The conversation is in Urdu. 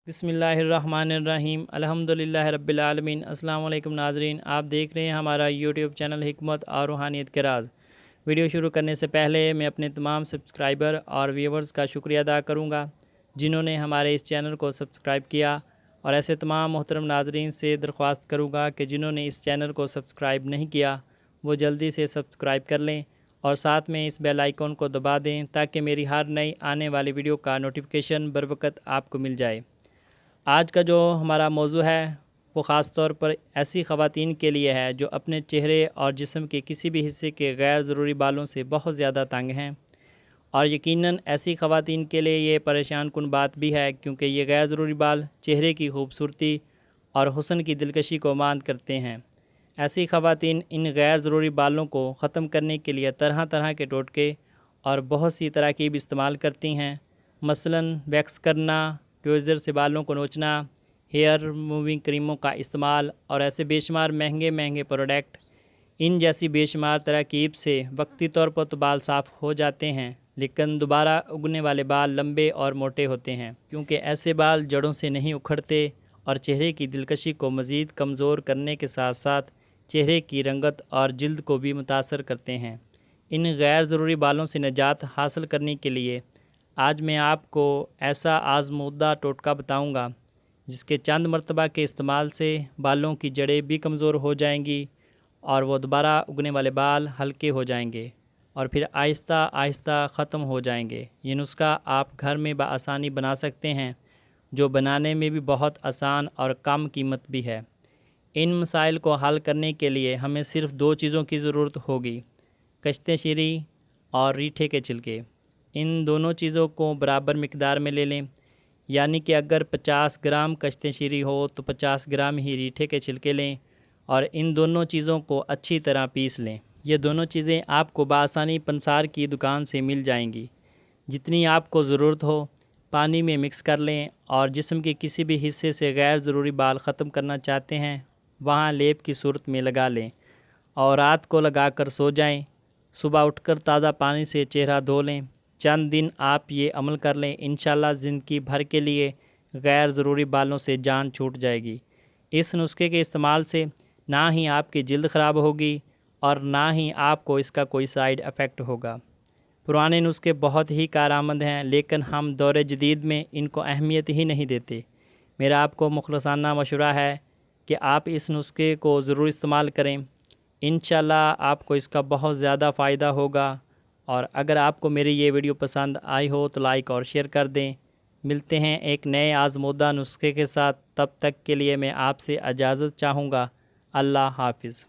بسم اللہ الرحمن الرحیم الحمدللہ رب العالمین۔ السلام علیکم ناظرین، آپ دیکھ رہے ہیں ہمارا یوٹیوب چینل حکمت اور روحانیت کے راز۔ ویڈیو شروع کرنے سے پہلے میں اپنے تمام سبسکرائبر اور ویورز کا شکریہ ادا کروں گا جنہوں نے ہمارے اس چینل کو سبسکرائب کیا، اور ایسے تمام محترم ناظرین سے درخواست کروں گا کہ جنہوں نے اس چینل کو سبسکرائب نہیں کیا وہ جلدی سے سبسکرائب کر لیں اور ساتھ میں اس بیل آئیکن کو دبا دیں تاکہ میری ہر نئی آنے والی ویڈیو کا نوٹیفیکیشن بروقت آپ کو مل جائے۔ آج کا جو ہمارا موضوع ہے وہ خاص طور پر ایسی خواتین کے لیے ہے جو اپنے چہرے اور جسم کے کسی بھی حصے کے غیر ضروری بالوں سے بہت زیادہ تنگ ہیں، اور یقیناً ایسی خواتین کے لیے یہ پریشان کن بات بھی ہے کیونکہ یہ غیر ضروری بال چہرے کی خوبصورتی اور حسن کی دلکشی کو ماند کرتے ہیں۔ ایسی خواتین ان غیر ضروری بالوں کو ختم کرنے کے لیے طرح طرح کے ٹوٹکے اور بہت سی تراکیب استعمال کرتی ہیں، مثلاً ویکس کرنا، ٹویزر سے بالوں کو نوچنا، ہیئر ریموونگ کریموں کا استعمال اور ایسے بے شمار مہنگے پروڈکٹ۔ ان جیسی بے شمار تراکیب سے وقتی طور پر تو بال صاف ہو جاتے ہیں لیکن دوبارہ اگنے والے بال لمبے اور موٹے ہوتے ہیں، کیونکہ ایسے بال جڑوں سے نہیں اکھڑتے اور چہرے کی دلکشی کو مزید کمزور کرنے کے ساتھ ساتھ چہرے کی رنگت اور جلد کو بھی متاثر کرتے ہیں۔ ان غیر ضروری بالوں سے نجات حاصل کرنے کے لیے آج میں آپ کو ایسا آزمودہ ٹوٹکا بتاؤں گا جس کے چند مرتبہ کے استعمال سے بالوں کی جڑیں بھی کمزور ہو جائیں گی اور وہ دوبارہ اگنے والے بال ہلکے ہو جائیں گے اور پھر آہستہ آہستہ ختم ہو جائیں گے۔ یہ نسخہ آپ گھر میں بآسانی بنا سکتے ہیں، جو بنانے میں بھی بہت آسان اور کم قیمت بھی ہے۔ ان مسائل کو حل کرنے کے لیے ہمیں صرف دو چیزوں کی ضرورت ہوگی: کشت شیری اور ریٹھے کے چھلکے۔ ان دونوں چیزوں کو برابر مقدار میں لے لیں، یعنی کہ اگر 50 گرام کشت شیری ہو تو 50 گرام ہی ریٹھے کے چھلکے لیں، اور ان دونوں چیزوں کو اچھی طرح پیس لیں۔ یہ دونوں چیزیں آپ کو بآسانی پنسار کی دکان سے مل جائیں گی۔ جتنی آپ کو ضرورت ہو پانی میں مکس کر لیں، اور جسم کے کسی بھی حصے سے غیر ضروری بال ختم کرنا چاہتے ہیں وہاں لیپ کی صورت میں لگا لیں اور رات کو لگا کر سو جائیں۔ صبح اٹھ کر تازہ پانی سے چہرہ دھو لیں۔ چند دن آپ یہ عمل کر لیں، انشاءاللہ زندگی بھر کے لیے غیر ضروری بالوں سے جان چھوٹ جائے گی۔ اس نسخے کے استعمال سے نہ ہی آپ کی جلد خراب ہوگی اور نہ ہی آپ کو اس کا کوئی سائیڈ ایفیکٹ ہوگا۔ پرانے نسخے بہت ہی کارآمد ہیں لیکن ہم دور جدید میں ان کو اہمیت ہی نہیں دیتے۔ میرا آپ کو مخلصانہ مشورہ ہے کہ آپ اس نسخے کو ضرور استعمال کریں، انشاءاللہ آپ کو اس کا بہت زیادہ فائدہ ہوگا۔ اور اگر آپ کو میری یہ ویڈیو پسند آئی ہو تو لائک اور شیئر کر دیں۔ ملتے ہیں ایک نئے آزمودہ نسخے کے ساتھ، تب تک کے لیے میں آپ سے اجازت چاہوں گا۔ اللہ حافظ۔